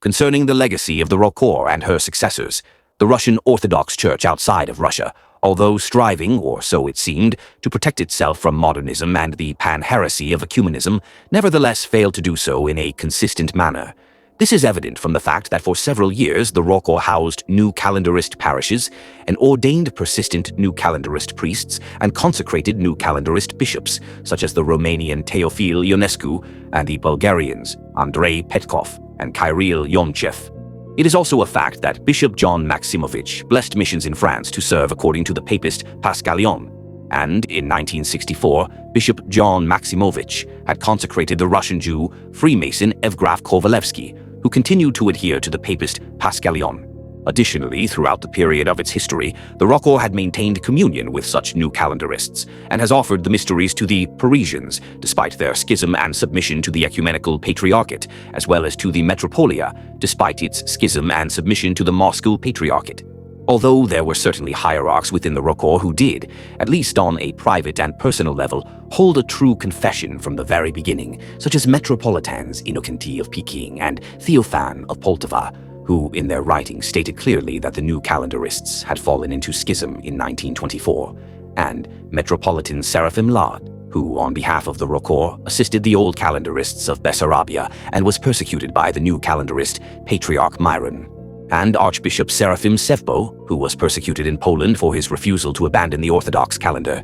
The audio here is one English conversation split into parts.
concerning the legacy of the ROCOR and her successors, the Russian Orthodox Church outside of Russia, although striving, or so it seemed, to protect itself from modernism and the pan-heresy of ecumenism, nevertheless failed to do so in a consistent manner. This is evident from the fact that for several years the ROCOR housed new calendarist parishes and ordained persistent new calendarist priests and consecrated new calendarist bishops, such as the Romanian Teofil Ionescu and the Bulgarians Andrei Petkov and Kirill Yomchev. It is also a fact that Bishop John Maximovich blessed missions in France to serve according to the papist Paschalion, and in 1964, Bishop John Maximovich had consecrated the Russian Jew Freemason Evgraf Kovalevsky, who continued to adhere to the papist Paschalion. Additionally, throughout the period of its history, the ROCOR had maintained communion with such new calendarists and has offered the mysteries to the Parisians, despite their schism and submission to the Ecumenical Patriarchate, as well as to the Metropolia, despite its schism and submission to the Moscow Patriarchate. Although there were certainly hierarchs within the ROCOR who did, at least on a private and personal level, hold a true confession from the very beginning, such as Metropolitans Innocenti of Peking and Theophan of Poltava, who in their writings stated clearly that the new calendarists had fallen into schism in 1924, and Metropolitan Seraphim Laud, who on behalf of the ROCOR assisted the old calendarists of Bessarabia and was persecuted by the new calendarist Patriarch Myron, and Archbishop Seraphim Sevbo, who was persecuted in Poland for his refusal to abandon the Orthodox calendar.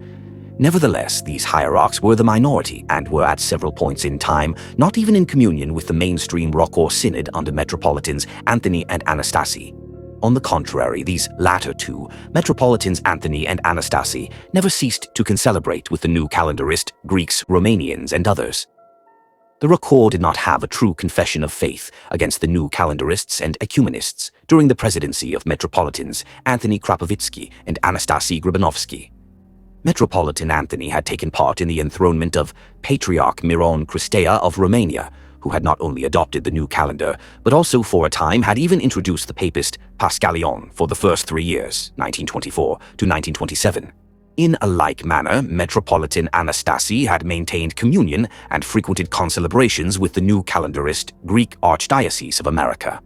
Nevertheless, these hierarchs were the minority and were at several points in time not even in communion with the mainstream ROCOR synod under Metropolitans Anthony and Anastasi. On the contrary, these latter two, Metropolitans Anthony and Anastasi, never ceased to concelebrate with the new calendarist Greeks, Romanians, and others. The ROCOR did not have a true confession of faith against the new calendarists and ecumenists during the presidency of Metropolitans Anthony Krapovitsky and Anastasi Gribanovsky. Metropolitan Anthony had taken part in the enthronement of Patriarch Miron Cristea of Romania, who had not only adopted the new calendar, but also for a time had even introduced the papist Paschalion for the first 3 years, 1924 to 1927. In a like manner, Metropolitan Anastasi had maintained communion and frequented concelebrations with the new calendarist Greek Archdiocese of America.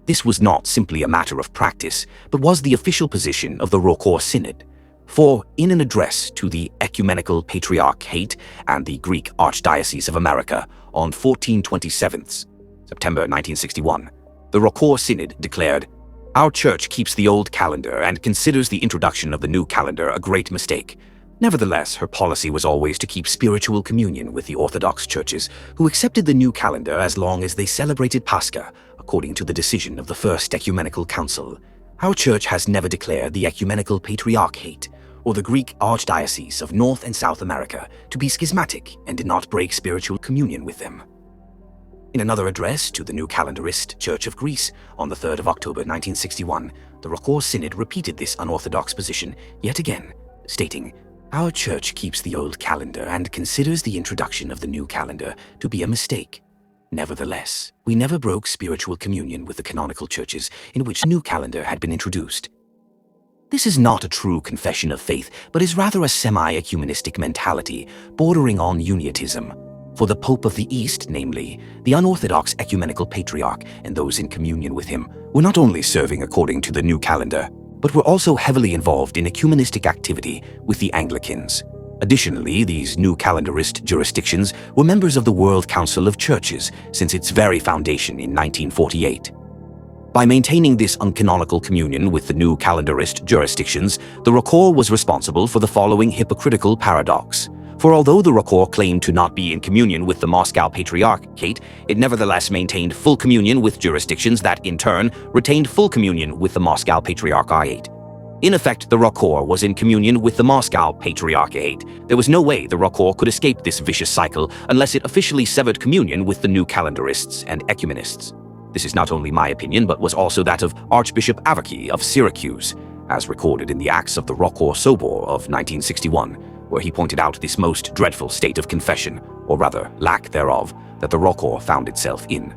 This was not simply a matter of practice, but was the official position of the ROCOR Synod. For in an address to the Ecumenical Patriarchate and the Greek Archdiocese of America on 14/27 September 1961, the ROCOR Synod declared, "Our church keeps the old calendar and considers the introduction of the new calendar a great mistake. Nevertheless, her policy was always to keep spiritual communion with the Orthodox churches, who accepted the new calendar as long as they celebrated Pascha, according to the decision of the First Ecumenical Council. Our church has never declared the Ecumenical Patriarchate or the Greek Archdiocese of North and South America to be schismatic and did not break spiritual communion with them." In another address to the new calendarist Church of Greece on the 3rd of October 1961, the ROCOR Synod repeated this unorthodox position yet again, stating, "Our church keeps the old calendar and considers the introduction of the new calendar to be a mistake. Nevertheless, we never broke spiritual communion with the canonical churches in which the new calendar had been introduced." This is not a true confession of faith, but is rather a semi-ecumenistic mentality bordering on uniatism. For the Pope of the East, namely, the unorthodox ecumenical patriarch and those in communion with him, were not only serving according to the new calendar, but were also heavily involved in ecumenistic activity with the Anglicans. Additionally, these new calendarist jurisdictions were members of the World Council of Churches since its very foundation in 1948. By maintaining this uncanonical communion with the new calendarist jurisdictions, the ROCOR was responsible for the following hypocritical paradox. For although the ROCOR claimed to not be in communion with the Moscow Patriarchate, it nevertheless maintained full communion with jurisdictions that, in turn, retained full communion with the Moscow Patriarchate. In effect, the ROCOR was in communion with the Moscow Patriarchate. There was no way the ROCOR could escape this vicious cycle unless it officially severed communion with the new calendarists and ecumenists. This is not only my opinion, but was also that of Archbishop Avaki of Syracuse, as recorded in the Acts of the ROCOR Sobor of 1961, where he pointed out this most dreadful state of confession, or rather lack thereof, that the ROCOR found itself in.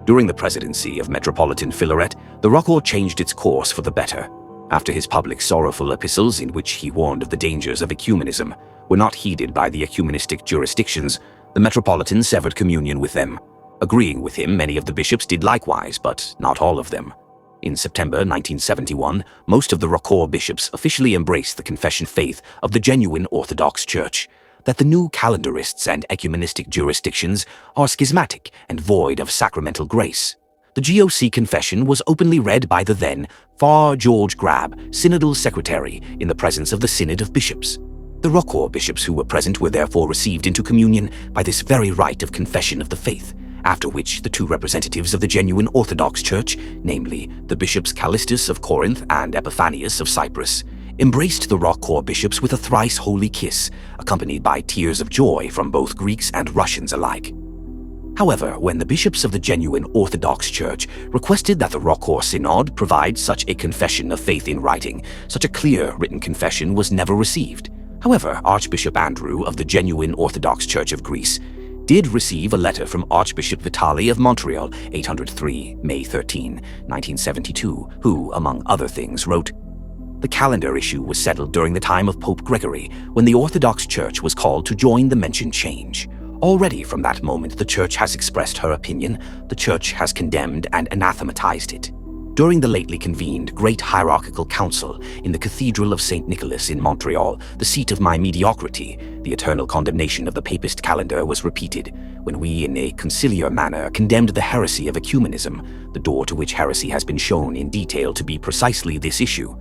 During the presidency of Metropolitan Filaret, the ROCOR changed its course for the better. After his public sorrowful epistles in which he warned of the dangers of ecumenism were not heeded by the ecumenistic jurisdictions, the Metropolitan severed communion with them. Agreeing with him, many of the bishops did likewise, but not all of them. In September 1971, most of the ROCOR bishops officially embraced the confession faith of the genuine Orthodox Church, that the new Calendarists and ecumenistic jurisdictions are schismatic and void of sacramental grace. The GOC confession was openly read by the then Far George Grab, synodal secretary, in the presence of the Synod of Bishops. The ROCOR bishops who were present were therefore received into communion by this very rite of confession of the faith, after which the two representatives of the genuine Orthodox Church, namely the bishops Callistus of Corinth and Epiphanius of Cyprus, embraced the ROCOR bishops with a thrice holy kiss, accompanied by tears of joy from both Greeks and Russians alike. However, when the bishops of the genuine Orthodox Church requested that the ROCOR Synod provide such a confession of faith in writing, such a clear written confession was never received. However, Archbishop Andrew of the genuine Orthodox Church of Greece did receive a letter from Archbishop Vitali of Montreal, 803, May 13, 1972, who, among other things, wrote, "The calendar issue was settled during the time of Pope Gregory, when the Orthodox Church was called to join the mentioned change. Already from that moment the Church has expressed her opinion, the Church has condemned and anathematized it. During the lately convened Great Hierarchical Council in the Cathedral of St. Nicholas in Montreal, the seat of my mediocrity, the eternal condemnation of the Papist calendar was repeated, when we in a conciliar manner condemned the heresy of ecumenism, the door to which heresy has been shown in detail to be precisely this issue.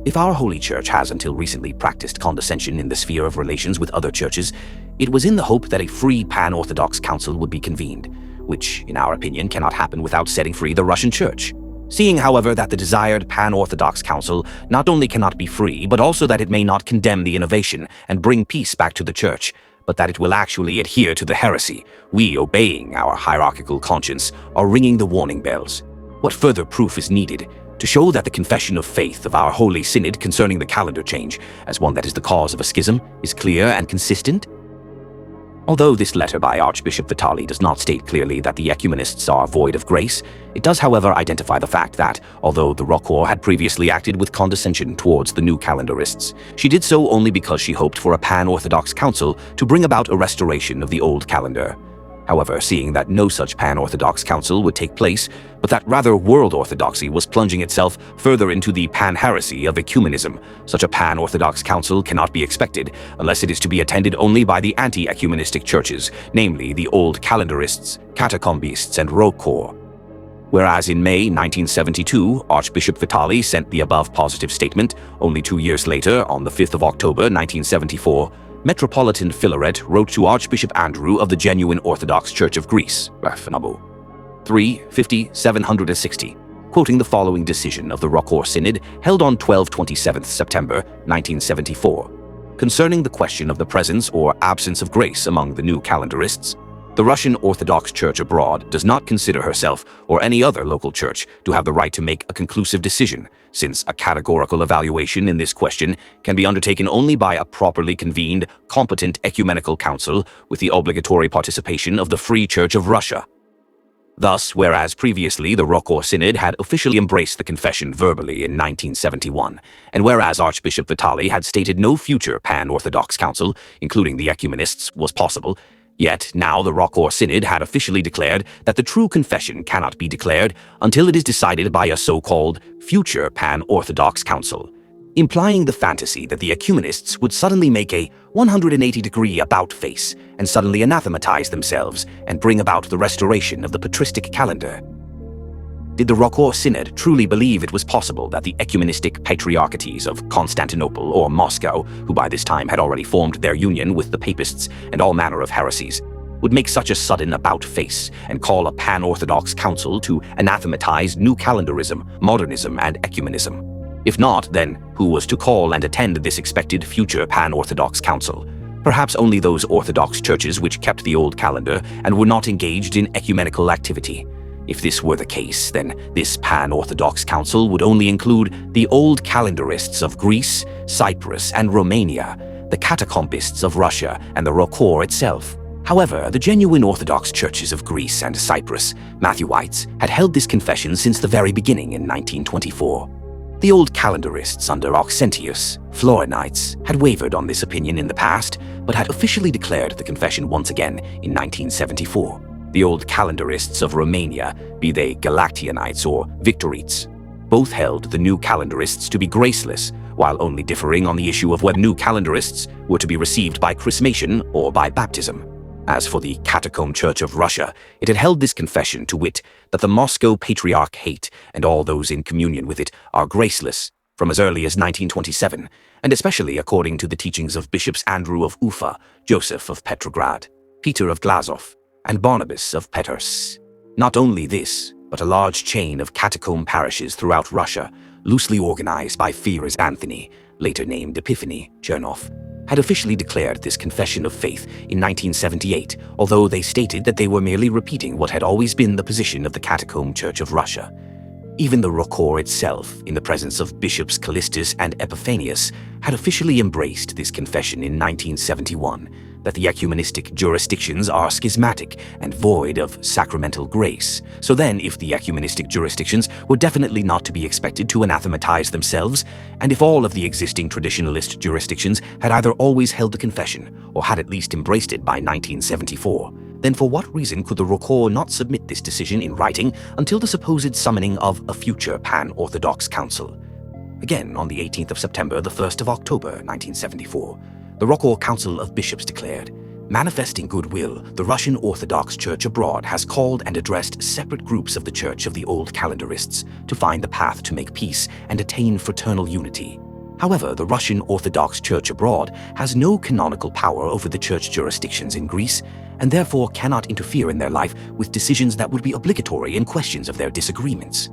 If our Holy Church has until recently practiced condescension in the sphere of relations with other churches, it was in the hope that a free pan-Orthodox council would be convened, which, in our opinion, cannot happen without setting free the Russian Church. Seeing, however, that the desired pan-Orthodox council not only cannot be free, but also that it may not condemn the innovation and bring peace back to the Church, but that it will actually adhere to the heresy, we, obeying our hierarchical conscience, are ringing the warning bells. What further proof is needed to show that the confession of faith of our Holy Synod concerning the calendar change, as one that is the cause of a schism, is clear and consistent? Although this letter by Archbishop Vitali does not state clearly that the ecumenists are void of grace, it does, however, identify the fact that, although the ROCOR had previously acted with condescension towards the new calendarists, she did so only because she hoped for a pan-Orthodox council to bring about a restoration of the old calendar. However, seeing that no such pan-Orthodox council would take place, but that rather world orthodoxy was plunging itself further into the pan-heresy of ecumenism, such a pan-Orthodox council cannot be expected unless it is to be attended only by the anti-ecumenistic churches, namely the old calendarists, catacombists, and ROCOR. Whereas in May 1972, Archbishop Vitali sent the above positive statement, only 2 years later, on the 5th of October 1974, Metropolitan Philaret wrote to Archbishop Andrew of the genuine Orthodox Church of Greece, 3:50-760, quoting the following decision of the ROCOR Synod held on 12-27 September 1974. Concerning the question of the presence or absence of grace among the new calendarists, the Russian Orthodox Church abroad does not consider herself or any other local church to have the right to make a conclusive decision, since a categorical evaluation in this question can be undertaken only by a properly convened, competent ecumenical council with the obligatory participation of the Free Church of Russia. Thus, whereas previously the ROCOR Synod had officially embraced the confession verbally in 1971, and whereas Archbishop Vitali had stated no future pan-Orthodox council, including the ecumenists, was possible, yet now the ROCOR Synod had officially declared that the true confession cannot be declared until it is decided by a so-called future pan-Orthodox council, implying the fantasy that the ecumenists would suddenly make a 180-degree about-face and suddenly anathematize themselves and bring about the restoration of the patristic calendar. Did the ROCOR Synod truly believe it was possible that the ecumenistic patriarchates of Constantinople or Moscow, who by this time had already formed their union with the papists and all manner of heresies, would make such a sudden about-face and call a pan-Orthodox council to anathematize new calendarism, modernism, and ecumenism? If not, then who was to call and attend this expected future pan-Orthodox council? Perhaps only those Orthodox churches which kept the old calendar and were not engaged in ecumenical activity. If this were the case, then this pan-Orthodox council would only include the old calendarists of Greece, Cyprus, and Romania, the catacombists of Russia, and the ROCOR itself. However, the genuine Orthodox churches of Greece and Cyprus, Matthewites, had held this confession since the very beginning in 1924. The old calendarists under Auxentius, Florinites, had wavered on this opinion in the past, but had officially declared the confession once again in 1974. the old calendarists of Romania, be they Galactianites or Victorites. Both held the new calendarists to be graceless, while only differing on the issue of whether new calendarists were to be received by chrismation or by baptism. As for the Catacomb Church of Russia, it had held this confession, to wit, that the Moscow Patriarch hate and all those in communion with it are graceless, from as early as 1927, and especially according to the teachings of Bishops Andrew of Ufa, Joseph of Petrograd, Peter of Glazov, and Barnabas of Peters. Not only this, but a large chain of catacomb parishes throughout Russia, loosely organized by Firas Anthony, later named Epiphany, Chernov, had officially declared this confession of faith in 1978, although they stated that they were merely repeating what had always been the position of the Catacomb Church of Russia. Even the ROCOR itself, in the presence of Bishops Callistus and Epiphanius, had officially embraced this confession in 1971, that the ecumenistic jurisdictions are schismatic and void of sacramental grace. So then, if the ecumenistic jurisdictions were definitely not to be expected to anathematize themselves, and if all of the existing traditionalist jurisdictions had either always held the confession or had at least embraced it by 1974, then for what reason could the ROCOR not submit this decision in writing until the supposed summoning of a future pan-Orthodox council? Again, on the 18th of September, the 1st of October, 1974, the ROCOR Council of Bishops declared, manifesting goodwill, the Russian Orthodox Church abroad has called and addressed separate groups of the Church of the Old Calendarists to find the path to make peace and attain fraternal unity. However, the Russian Orthodox Church abroad has no canonical power over the church jurisdictions in Greece, and therefore cannot interfere in their life with decisions that would be obligatory in questions of their disagreements.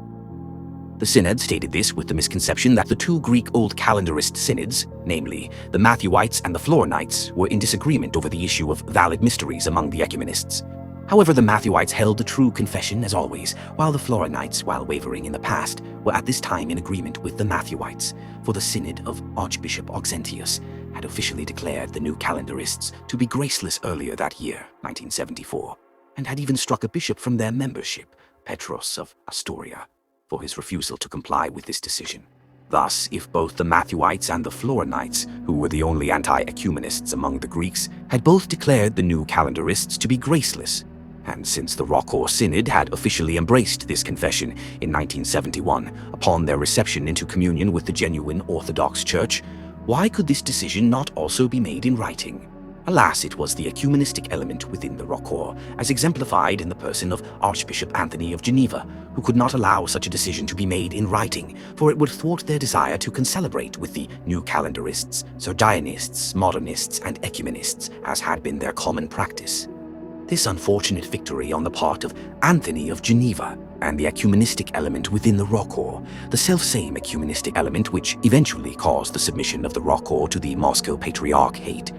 The synod stated this with the misconception that the two Greek Old Calendarist synods, namely the Matthewites and the Florinites, were in disagreement over the issue of valid mysteries among the ecumenists. However, the Matthewites held the true confession as always, while the Florinites, while wavering in the past, were at this time in agreement with the Matthewites, for the synod of Archbishop Auxentius had officially declared the new calendarists to be graceless earlier that year, 1974, and had even struck a bishop from their membership, Petros of Astoria, for his refusal to comply with this decision. Thus, if both the Matthewites and the Florinites, who were the only anti-ecumenists among the Greeks, had both declared the new calendarists to be graceless, and since the ROCOR Synod had officially embraced this confession in 1971 upon their reception into communion with the genuine Orthodox Church, why could this decision not also be made in writing? Alas, it was the ecumenistic element within the ROCOR, as exemplified in the person of Archbishop Anthony of Geneva, who could not allow such a decision to be made in writing, for it would thwart their desire to concelebrate with the new calendarists, Sergianists, modernists, and ecumenists, as had been their common practice. This unfortunate victory on the part of Anthony of Geneva and the ecumenistic element within the ROCOR, the self-same ecumenistic element which eventually caused the submission of the ROCOR to the Moscow Patriarch hate,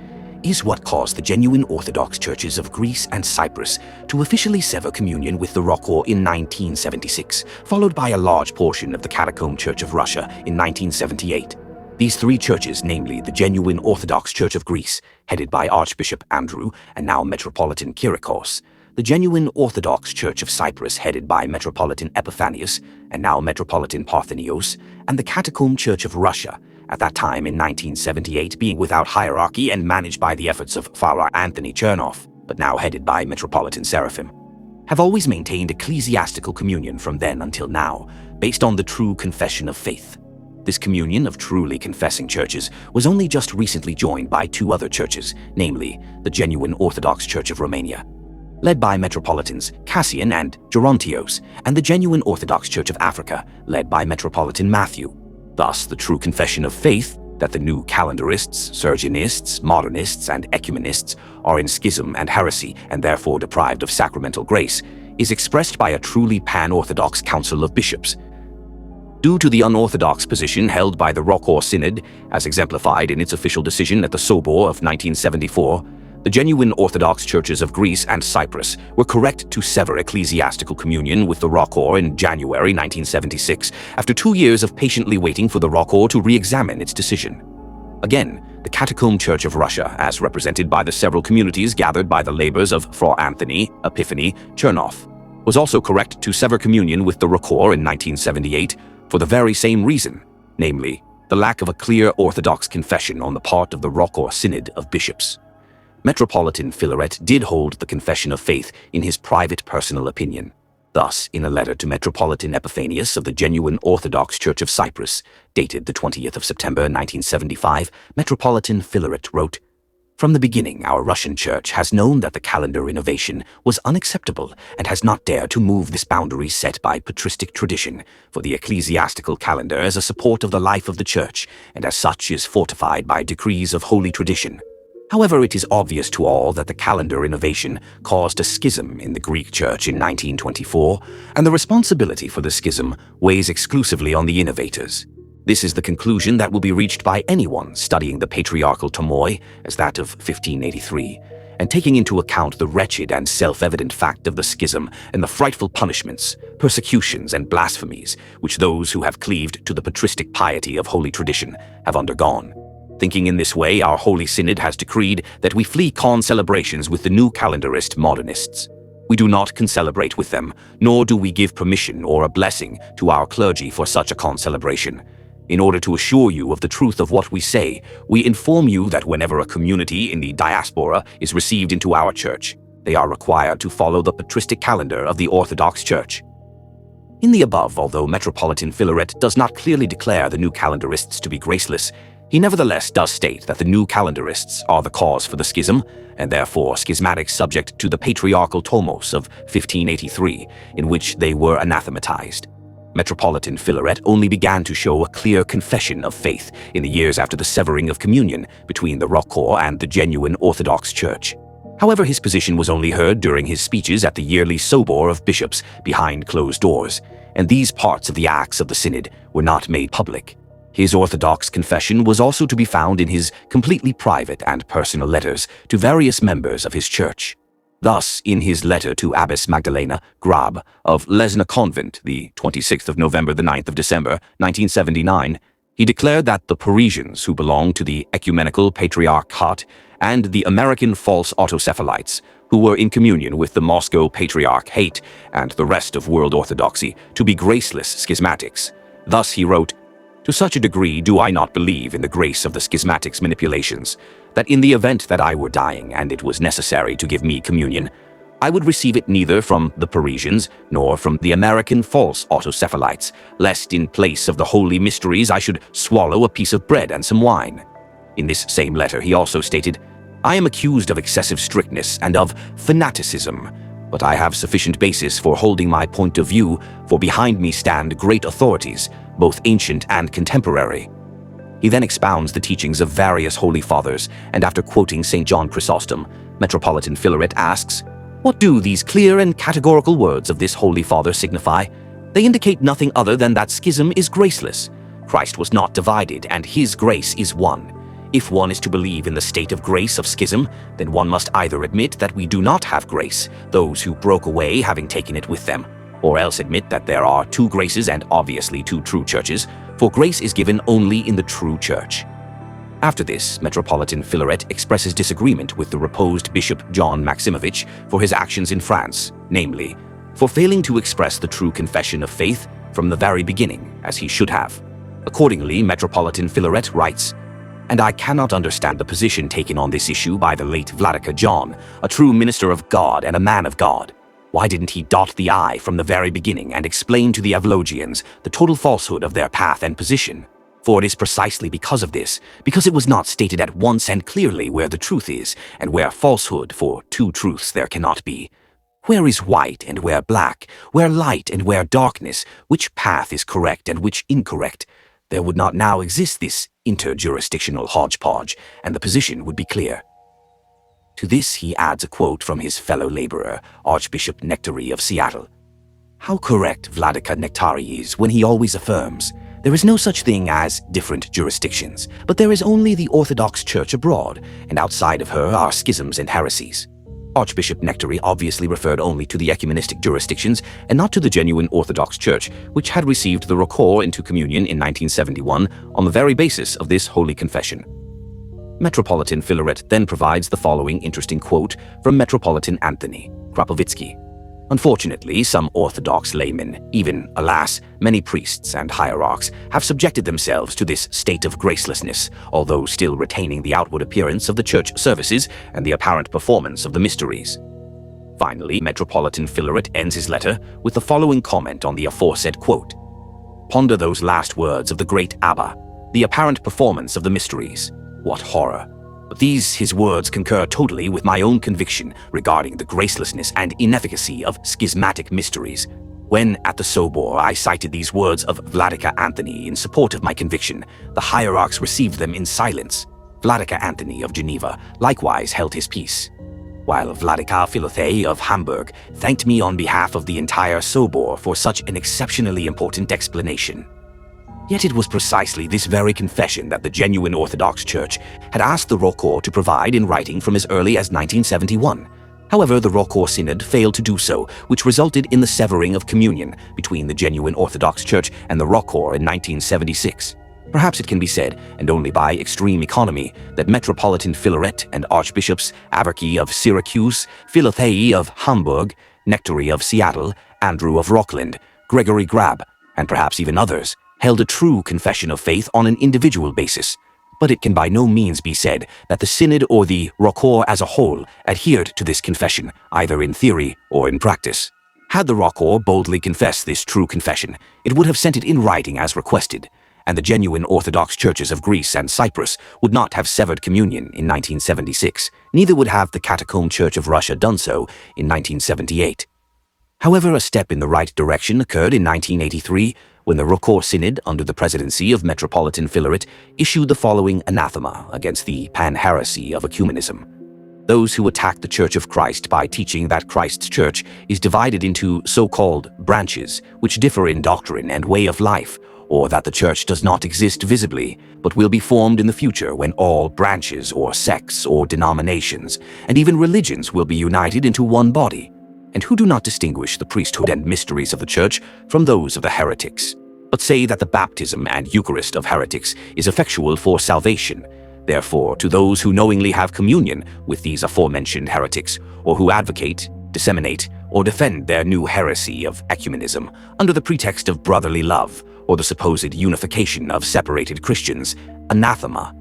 is what caused the genuine Orthodox churches of Greece and Cyprus to officially sever communion with the ROCOR in 1976, followed by a large portion of the Catacomb Church of Russia in 1978. These three churches, namely the genuine Orthodox Church of Greece, headed by Archbishop Andrew and now Metropolitan Kyriakos, the genuine Orthodox Church of Cyprus, headed by Metropolitan Epiphanius and now Metropolitan Parthenios, and the Catacomb Church of Russia, at that time in 1978 being without hierarchy and managed by the efforts of Father Anthony Chernov, but now headed by Metropolitan Seraphim, have always maintained ecclesiastical communion from then until now, based on the true confession of faith. This communion of truly confessing churches was only just recently joined by two other churches, namely the genuine Orthodox Church of Romania, led by Metropolitans Cassian and Gerontios, and the genuine Orthodox Church of Africa, led by Metropolitan Matthew. Thus, the true confession of faith, that the new calendarists, Sergianists, modernists, and ecumenists are in schism and heresy and therefore deprived of sacramental grace, is expressed by a truly pan-Orthodox council of bishops. Due to the unorthodox position held by the ROCOR Synod, as exemplified in its official decision at the Sobor of 1974, the genuine Orthodox churches of Greece and Cyprus were correct to sever ecclesiastical communion with the ROCOR in January 1976, after 2 years of patiently waiting for the ROCOR to re-examine its decision. Again, the Catacomb Church of Russia, as represented by the several communities gathered by the labors of Fra Anthony, Epiphany, Chernov, was also correct to sever communion with the ROCOR in 1978 for the very same reason, namely, the lack of a clear Orthodox confession on the part of the ROCOR Synod of Bishops. Metropolitan Philaret did hold the confession of faith in his private personal opinion. Thus, in a letter to Metropolitan Epiphanius of the genuine Orthodox Church of Cyprus, dated the 20th of September 1975, Metropolitan Philaret wrote, "From the beginning, our Russian Church has known that the calendar innovation was unacceptable and has not dared to move this boundary set by patristic tradition, for the ecclesiastical calendar is a support of the life of the Church, and as such is fortified by decrees of holy tradition. However, it is obvious to all that the calendar innovation caused a schism in the Greek Church in 1924, and the responsibility for the schism weighs exclusively on the innovators. This is the conclusion that will be reached by anyone studying the patriarchal tomoi as that of 1583, and taking into account the wretched and self-evident fact of the schism and the frightful punishments, persecutions, and blasphemies which those who have cleaved to the patristic piety of holy tradition have undergone. Thinking in this way, our Holy Synod has decreed that we flee concelebrations with the new calendarist modernists. We do not concelebrate with them, nor do we give permission or a blessing to our clergy for such a concelebration. In order to assure you of the truth of what we say, we inform you that whenever a community in the diaspora is received into our church, they are required to follow the patristic calendar of the Orthodox Church." In the above, although Metropolitan Philaret does not clearly declare the new calendarists to be graceless, he nevertheless does state that the new calendarists are the cause for the schism, and therefore schismatic subject to the patriarchal tomos of 1583, in which they were anathematized. Metropolitan Philaret only began to show a clear confession of faith in the years after the severing of communion between the ROCOR and the genuine Orthodox Church. However, his position was only heard during his speeches at the yearly Sobor of Bishops behind closed doors, and these parts of the acts of the Synod were not made public. His Orthodox confession was also to be found in his completely private and personal letters to various members of his church. Thus, in his letter to Abbess Magdalena Grab of Lesna Convent, the 26th of November, the 9th of December, 1979, he declared that the Parisians who belonged to the Ecumenical Patriarchate and the American false autocephalites, who were in communion with the Moscow Patriarchate and the rest of world orthodoxy, to be graceless schismatics. Thus he wrote, "To such a degree do I not believe in the grace of the schismatics' manipulations, that in the event that I were dying and it was necessary to give me communion, I would receive it neither from the Parisians nor from the American false autocephalites, lest in place of the holy mysteries I should swallow a piece of bread and some wine." In this same letter he also stated, "I am accused of excessive strictness and of fanaticism, but I have sufficient basis for holding my point of view, for behind me stand great authorities, both ancient and contemporary." He then expounds the teachings of various holy fathers, and after quoting St. John Chrysostom, Metropolitan Philaret asks, "What do these clear and categorical words of this holy father signify? They indicate nothing other than that schism is graceless. Christ was not divided, and his grace is one. If one is to believe in the state of grace of schism, then one must either admit that we do not have grace, those who broke away having taken it with them, or else admit that there are two graces and obviously two true churches, for grace is given only in the true church." After this, Metropolitan Philaret expresses disagreement with the reposed Bishop John Maximovich for his actions in France, namely, for failing to express the true confession of faith from the very beginning, as he should have. Accordingly, Metropolitan Philaret writes, "And I cannot understand the position taken on this issue by the late Vladika John, a true minister of God and a man of God. Why didn't he dot the I from the very beginning and explain to the Avlogians the total falsehood of their path and position? For it is precisely because of this, because it was not stated at once and clearly where the truth is, and where falsehood, for two truths there cannot be. Where is white and where black, where light and where darkness, which path is correct and which incorrect? There would not now exist this interjurisdictional hodgepodge, and the position would be clear." To this he adds a quote from his fellow laborer, Archbishop Nectary of Seattle. "How correct Vladika Nectary is when he always affirms, there is no such thing as different jurisdictions, but there is only the Orthodox Church abroad, and outside of her are schisms and heresies." Archbishop Nectary obviously referred only to the ecumenistic jurisdictions and not to the genuine Orthodox Church, which had received the ROCOR into communion in 1971 on the very basis of this holy confession. Metropolitan Philaret then provides the following interesting quote from Metropolitan Anthony Krapovitsky. Unfortunately, some Orthodox laymen, even, alas, many priests and hierarchs, have subjected themselves to this state of gracelessness, although still retaining the outward appearance of the church services and the apparent performance of the mysteries. Finally, Metropolitan Philaret ends his letter with the following comment on the aforesaid quote. "Ponder those last words of the great Abba, the apparent performance of the mysteries. What horror! But these his words concur totally with my own conviction regarding the gracelessness and inefficacy of schismatic mysteries. When, at the Sobor, I cited these words of Vladika Anthony in support of my conviction, the hierarchs received them in silence. Vladika Anthony of Geneva likewise held his peace, while Vladika Philothei of Hamburg thanked me on behalf of the entire Sobor for such an exceptionally important explanation. Yet it was precisely this very confession that the genuine Orthodox Church had asked the ROCOR to provide in writing from as early as 1971. However, the ROCOR Synod failed to do so, which resulted in the severing of communion between the genuine Orthodox Church and the ROCOR in 1976. Perhaps it can be said, and only by extreme economy, that Metropolitan Philaret and Archbishops Averky of Syracuse, Philothei of Hamburg, Nectary of Seattle, Andrew of Rockland, Gregory Grab, and perhaps even others, held a true confession of faith on an individual basis. But it can by no means be said that the Synod or the ROCOR as a whole adhered to this confession, either in theory or in practice. Had the ROCOR boldly confessed this true confession, it would have sent it in writing as requested, and the genuine Orthodox churches of Greece and Cyprus would not have severed communion in 1976, neither would have the Catacomb Church of Russia done so in 1978. However, a step in the right direction occurred in 1983, when the ROCOR Synod, under the presidency of Metropolitan Philaret, issued the following anathema against the pan-heresy of ecumenism. Those who attack the Church of Christ by teaching that Christ's Church is divided into so-called branches, which differ in doctrine and way of life, or that the Church does not exist visibly, but will be formed in the future when all branches or sects or denominations, and even religions will be united into one body, and who do not distinguish the priesthood and mysteries of the Church from those of the heretics, but say that the baptism and Eucharist of heretics is effectual for salvation. Therefore, to those who knowingly have communion with these aforementioned heretics, or who advocate, disseminate, or defend their new heresy of ecumenism under the pretext of brotherly love, or the supposed unification of separated Christians, anathema.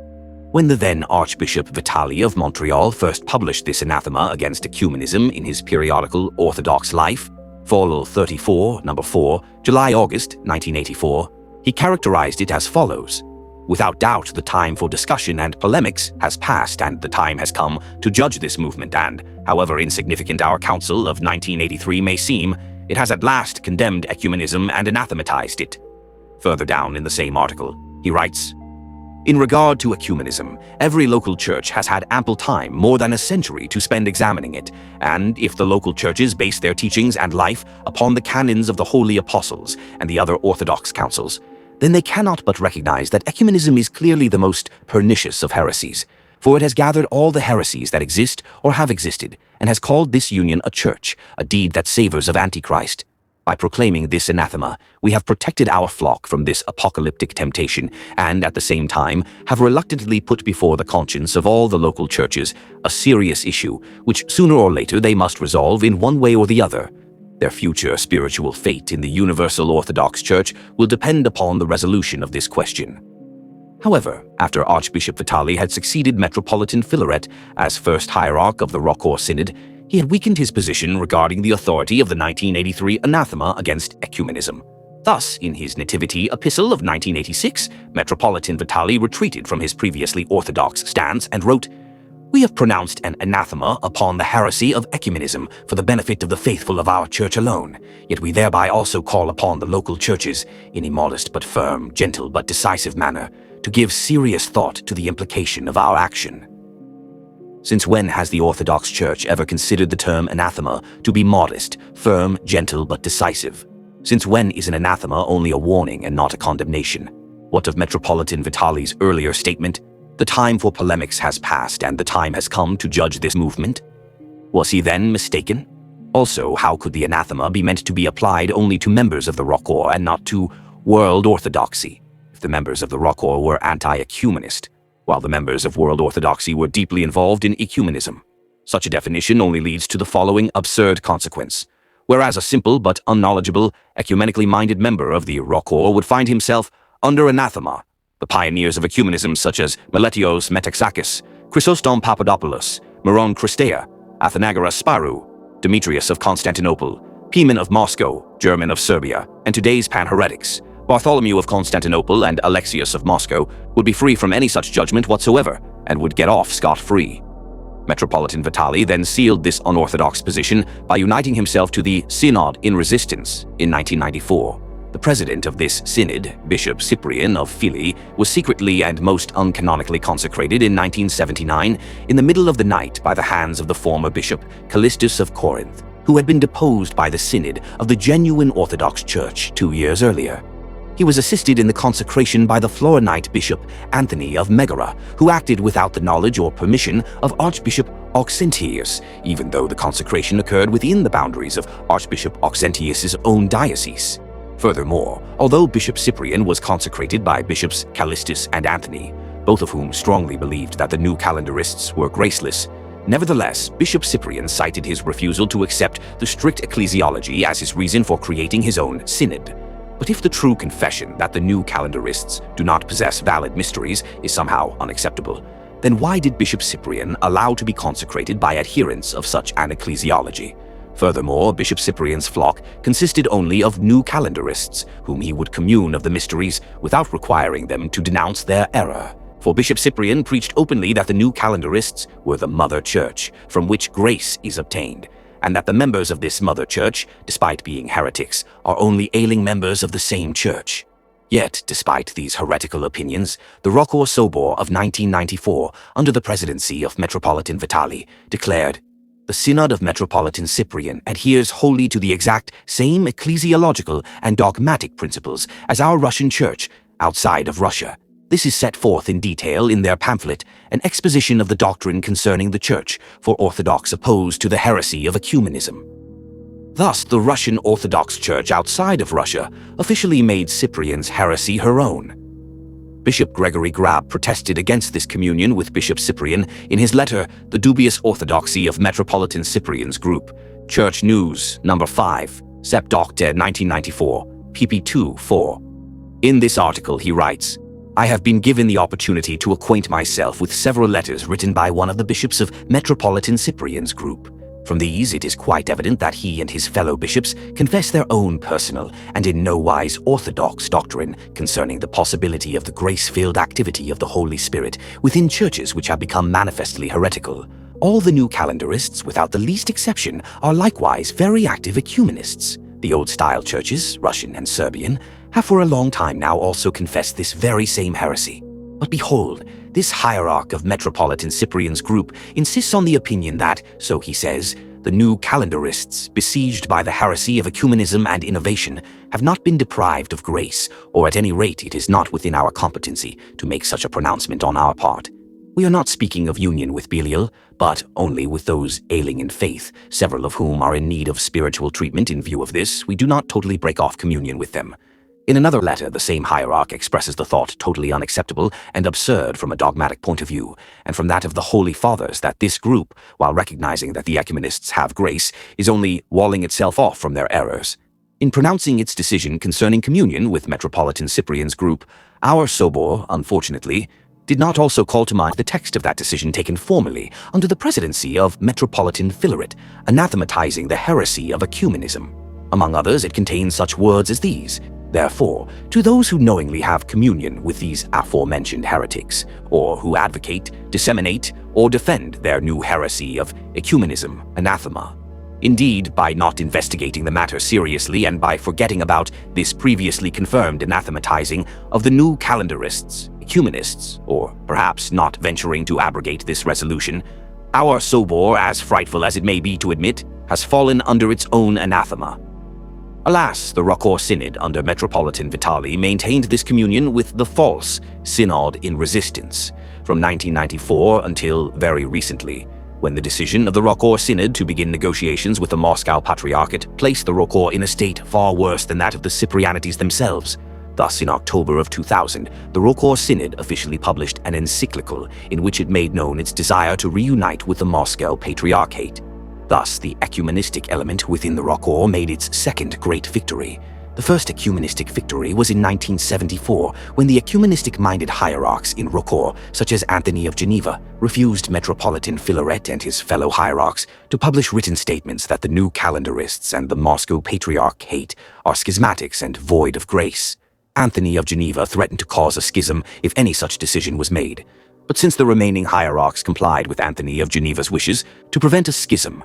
When the then Archbishop Vitali of Montreal first published this anathema against ecumenism in his periodical Orthodox Life, Vol 34, No. 4, July-August 1984, he characterized it as follows. Without doubt, the time for discussion and polemics has passed, and the time has come to judge this movement, and, however insignificant our Council of 1983 may seem, it has at last condemned ecumenism and anathematized it. Further down in the same article, he writes, in regard to ecumenism, every local church has had ample time, more than a century, to spend examining it, and if the local churches base their teachings and life upon the canons of the Holy Apostles and the other Orthodox councils, then they cannot but recognize that ecumenism is clearly the most pernicious of heresies, for it has gathered all the heresies that exist or have existed, and has called this union a church, a deed that savors of Antichrist. By proclaiming this anathema, we have protected our flock from this apocalyptic temptation, and at the same time have reluctantly put before the conscience of all the local churches a serious issue, which sooner or later they must resolve in one way or the other. Their future spiritual fate in the Universal Orthodox Church will depend upon the resolution of this question. However, after Archbishop Vitali had succeeded Metropolitan Philaret as first hierarch of the ROCOR Synod, he had weakened his position regarding the authority of the 1983 anathema against ecumenism. Thus, in his Nativity Epistle of 1986, Metropolitan Vitali retreated from his previously orthodox stance and wrote, "We have pronounced an anathema upon the heresy of ecumenism for the benefit of the faithful of our church alone, yet we thereby also call upon the local churches, in a modest but firm, gentle but decisive manner, to give serious thought to the implication of our action." Since when has the Orthodox Church ever considered the term anathema to be modest, firm, gentle, but decisive? Since when is an anathema only a warning and not a condemnation? What of Metropolitan Vitali's earlier statement, "The time for polemics has passed and the time has come to judge this movement"? Was he then mistaken? Also, how could the anathema be meant to be applied only to members of the ROCOR and not to world orthodoxy, if the members of the ROCOR were anti-ecumenist, while the members of world orthodoxy were deeply involved in ecumenism? Such a definition only leads to the following absurd consequence. whereas a simple but unknowledgeable, ecumenically minded member of the ROCOR would find himself under anathema. The pioneers of ecumenism such as Meletios Metaxakis, Chrysostom Papadopoulos, Miron Christea, Athenagoras Sparou, Demetrius of Constantinople, Pimen of Moscow, German of Serbia, and today's pan-heretics, Bartholomew of Constantinople and Alexius of Moscow, would be free from any such judgment whatsoever and would get off scot-free. Metropolitan Vitali then sealed this unorthodox position by uniting himself to the Synod in Resistance in 1994. The president of this synod, Bishop Cyprian of Phili, was secretly and most uncanonically consecrated in 1979 in the middle of the night by the hands of the former bishop Callistus of Corinth, who had been deposed by the synod of the genuine Orthodox Church 2 years earlier. He was assisted in the consecration by the Florinite bishop Anthony of Megara, who acted without the knowledge or permission of Archbishop Auxentius, even though the consecration occurred within the boundaries of Archbishop Auxentius's own diocese. Furthermore, although Bishop Cyprian was consecrated by Bishops Callistus and Anthony, both of whom strongly believed that the new calendarists were graceless, nevertheless, Bishop Cyprian cited his refusal to accept the strict ecclesiology as his reason for creating his own synod. But if the true confession that the new calendarists do not possess valid mysteries is somehow unacceptable, then why did Bishop Cyprian allow to be consecrated by adherents of such an ecclesiology? Furthermore, Bishop Cyprian's flock consisted only of new calendarists, whom he would commune of the mysteries without requiring them to denounce their error. For Bishop Cyprian preached openly that the new calendarists were the mother church, from which grace is obtained, and that the members of this mother church, despite being heretics, are only ailing members of the same church. Yet, despite these heretical opinions, the ROCOR Sobor of 1994, under the presidency of Metropolitan Vitali, declared, "The Synod of Metropolitan Cyprian adheres wholly to the exact same ecclesiological and dogmatic principles as our Russian Church outside of Russia. This is set forth in detail in their pamphlet, An Exposition of the Doctrine Concerning the Church for Orthodox Opposed to the Heresy of Ecumenism." Thus, the Russian Orthodox Church outside of Russia officially made Cyprian's heresy her own. Bishop Gregory Grab protested against this communion with Bishop Cyprian in his letter, The Dubious Orthodoxy of Metropolitan Cyprian's Group, Church News, No. 5, Sept. 1994, pp. 2-4. In this article, he writes, "I have been given the opportunity to acquaint myself with several letters written by one of the bishops of Metropolitan Cyprian's Group. From these, it is quite evident that he and his fellow bishops confess their own personal and in no wise orthodox doctrine concerning the possibility of the grace-filled activity of the Holy Spirit within churches which have become manifestly heretical. All the new calendarists, without the least exception, are likewise very active ecumenists. The old-style churches, Russian and Serbian, have for a long time now also confessed this very same heresy. But behold, this hierarch of Metropolitan Cyprian's Group insists on the opinion that, so he says, the new calendarists, besieged by the heresy of ecumenism and innovation, have not been deprived of grace, or at any rate it is not within our competency to make such a pronouncement on our part. We are not speaking of union with Belial, but only with those ailing in faith, several of whom are in need of spiritual treatment. In view of this, we do not totally break off communion with them." In another letter, the same hierarch expresses the thought totally unacceptable and absurd from a dogmatic point of view, and from that of the Holy Fathers, that this group, while recognizing that the ecumenists have grace, is only walling itself off from their errors. In pronouncing its decision concerning communion with Metropolitan Cyprian's Group, our Sobor, unfortunately, did not also call to mind the text of that decision taken formerly under the presidency of Metropolitan Filaret, anathematizing the heresy of ecumenism. Among others, it contains such words as these: "Therefore, to those who knowingly have communion with these aforementioned heretics, or who advocate, disseminate, or defend their new heresy of ecumenism, anathema." Indeed, by not investigating the matter seriously and by forgetting about this previously confirmed anathematizing of the new calendarists, ecumenists, or perhaps not venturing to abrogate this resolution, our Sobor, as frightful as it may be to admit, has fallen under its own anathema. Alas, the ROCOR Synod under Metropolitan Vitali maintained this communion with the false Synod in Resistance from 1994 until very recently, when the decision of the ROCOR Synod to begin negotiations with the Moscow Patriarchate placed the ROCOR in a state far worse than that of the Cyprianities themselves. Thus, in October of 2000, the ROCOR Synod officially published an encyclical in which it made known its desire to reunite with the Moscow Patriarchate. Thus, the ecumenistic element within the ROCOR made its second great victory. The first ecumenistic victory was in 1974, when the ecumenistic-minded hierarchs in ROCOR, such as Anthony of Geneva, refused Metropolitan Philaret and his fellow hierarchs to publish written statements that the new Calendarists and the Moscow Patriarchate are schismatics and void of grace. Anthony of Geneva threatened to cause a schism if any such decision was made. But since the remaining hierarchs complied with Anthony of Geneva's wishes to prevent a schism,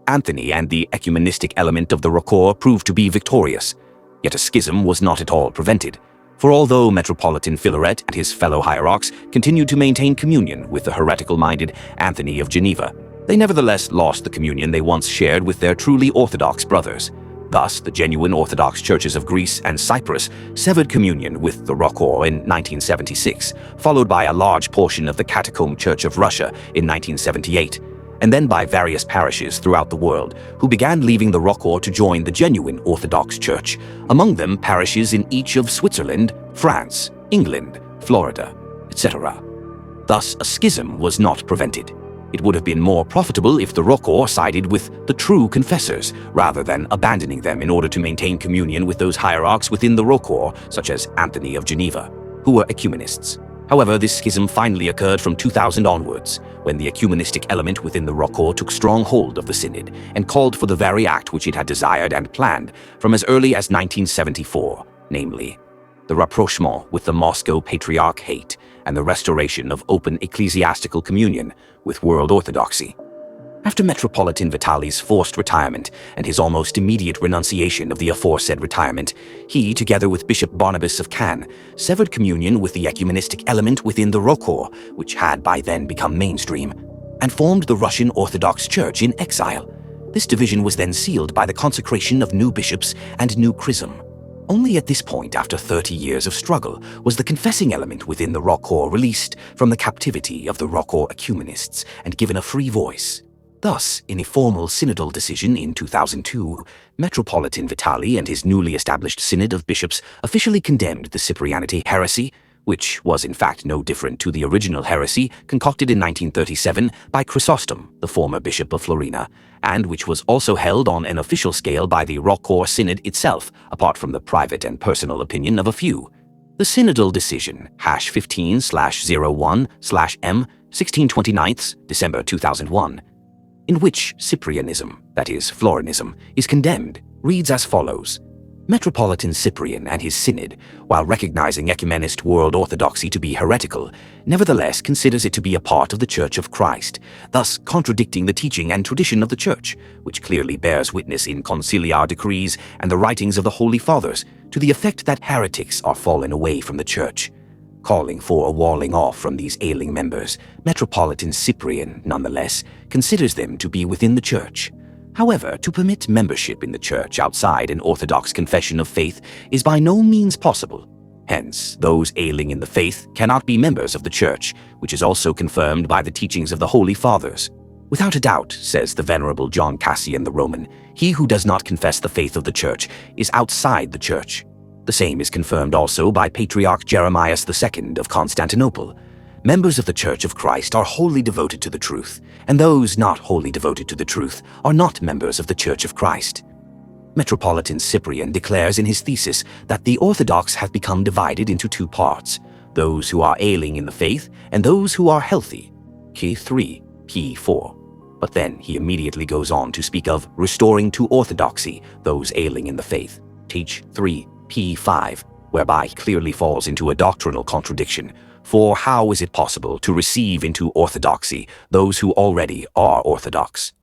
Anthony and the ecumenistic element of the ROCOR proved to be victorious. Yet a schism was not at all prevented, for although Metropolitan Philaret and his fellow hierarchs continued to maintain communion with the heretical-minded Anthony of Geneva, they nevertheless lost the communion they once shared with their truly Orthodox brothers. Thus, the genuine Orthodox churches of Greece and Cyprus severed communion with the ROCOR in 1976, followed by a large portion of the Catacomb Church of Russia in 1978, and then by various parishes throughout the world who began leaving the ROCOR to join the genuine Orthodox Church, among them parishes in each of Switzerland, France, England, Florida, etc. Thus, a schism was not prevented. It would have been more profitable if the ROCOR sided with the true confessors, rather than abandoning them in order to maintain communion with those hierarchs within the ROCOR, such as Anthony of Geneva, who were ecumenists. However, this schism finally occurred from 2000 onwards, when the ecumenistic element within the ROCOR took strong hold of the synod and called for the very act which it had desired and planned from as early as 1974, namely, the rapprochement with the Moscow Patriarchate and the restoration of open ecclesiastical communion with world orthodoxy. After Metropolitan Vitali's forced retirement and his almost immediate renunciation of the aforesaid retirement, he, together with Bishop Barnabas of Cannes, severed communion with the ecumenistic element within the ROCOR, which had by then become mainstream, and formed the Russian Orthodox Church in exile. This division was then sealed by the consecration of new bishops and new chrism. Only at this point, after 30 years of struggle, was the confessing element within the ROCOR released from the captivity of the ROCOR ecumenists and given a free voice. Thus, in a formal synodal decision in 2002, Metropolitan Vitali and his newly established synod of bishops officially condemned the Cyprianity heresy, which was in fact no different to the original heresy concocted in 1937 by Chrysostom, the former bishop of Florina, and which was also held on an official scale by the ROCOR synod itself, apart from the private and personal opinion of a few. The synodal decision, #15/01/M, 16/29, December 2001, in which Cyprianism, that is, Florianism, is condemned, reads as follows. Metropolitan Cyprian and his synod, while recognizing ecumenist world orthodoxy to be heretical, nevertheless considers it to be a part of the Church of Christ, thus contradicting the teaching and tradition of the Church, which clearly bears witness in conciliar decrees and the writings of the Holy Fathers, to the effect that heretics are fallen away from the Church. Calling for a walling off from these ailing members, Metropolitan Cyprian, nonetheless, considers them to be within the Church. However, to permit membership in the Church outside an Orthodox confession of faith is by no means possible. Hence, those ailing in the faith cannot be members of the Church, which is also confirmed by the teachings of the Holy Fathers. Without a doubt, says the Venerable John Cassian the Roman, he who does not confess the faith of the Church is outside the Church. The same is confirmed also by Patriarch Jeremias II of Constantinople. Members of the Church of Christ are wholly devoted to the truth, and those not wholly devoted to the truth are not members of the Church of Christ. Metropolitan Cyprian declares in his thesis that the Orthodox have become divided into two parts, those who are ailing in the faith and those who are healthy, K3, P4. But then he immediately goes on to speak of restoring to orthodoxy those ailing in the faith, H3, P5, whereby he clearly falls into a doctrinal contradiction. For how is it possible to receive into orthodoxy those who already are orthodox?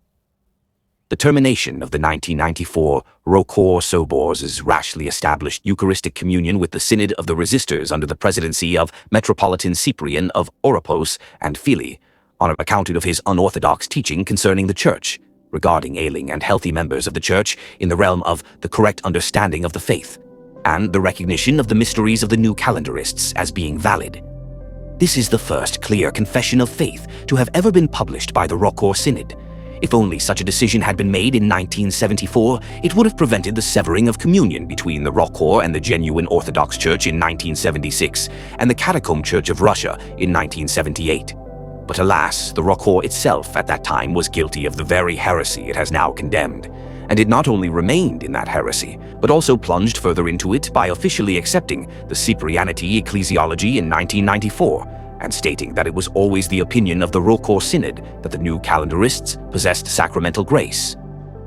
The termination of the 1994 ROCOR Sobors' rashly established Eucharistic communion with the Synod of the Resistors under the presidency of Metropolitan Cyprian of Oropos and Phili, on account of his unorthodox teaching concerning the Church, regarding ailing and healthy members of the Church in the realm of the correct understanding of the faith, and the recognition of the mysteries of the new Calendarists as being valid. This is the first clear confession of faith to have ever been published by the ROCOR Synod. If only such a decision had been made in 1974, it would have prevented the severing of communion between the ROCOR and the genuine Orthodox Church in 1976 and the Catacomb Church of Russia in 1978. But alas, the ROCOR itself at that time was guilty of the very heresy it has now condemned, and it not only remained in that heresy, but also plunged further into it by officially accepting the Cyprianity ecclesiology in 1994, and stating that it was always the opinion of the ROCOR Synod that the new Calendarists possessed sacramental grace.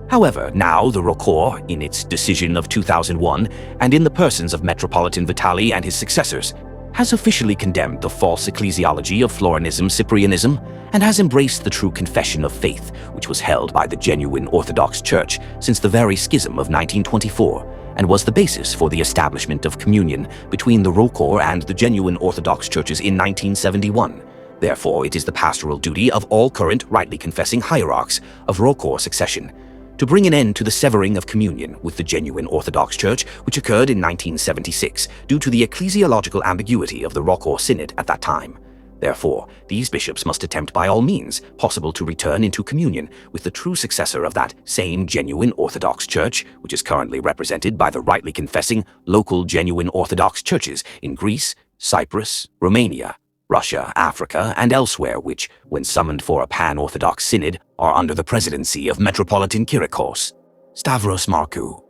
However, now the ROCOR, in its decision of 2001, and in the persons of Metropolitan Vitali and his successors, has officially condemned the false ecclesiology of Floranism-Cyprianism and has embraced the true confession of faith which was held by the genuine Orthodox Church since the very schism of 1924 and was the basis for the establishment of communion between the ROCOR and the genuine Orthodox churches in 1971. Therefore, it is the pastoral duty of all current rightly confessing hierarchs of ROCOR succession to bring an end to the severing of communion with the genuine Orthodox Church which occurred in 1976 due to the ecclesiological ambiguity of the ROCOR Synod at that time. Therefore, these bishops must attempt by all means possible to return into communion with the true successor of that same genuine Orthodox Church, which is currently represented by the rightly confessing local genuine Orthodox churches in Greece, Cyprus, Romania, Russia, Africa, and elsewhere which, when summoned for a pan-Orthodox synod, are under the presidency of Metropolitan Kyriakos Stavros Markou.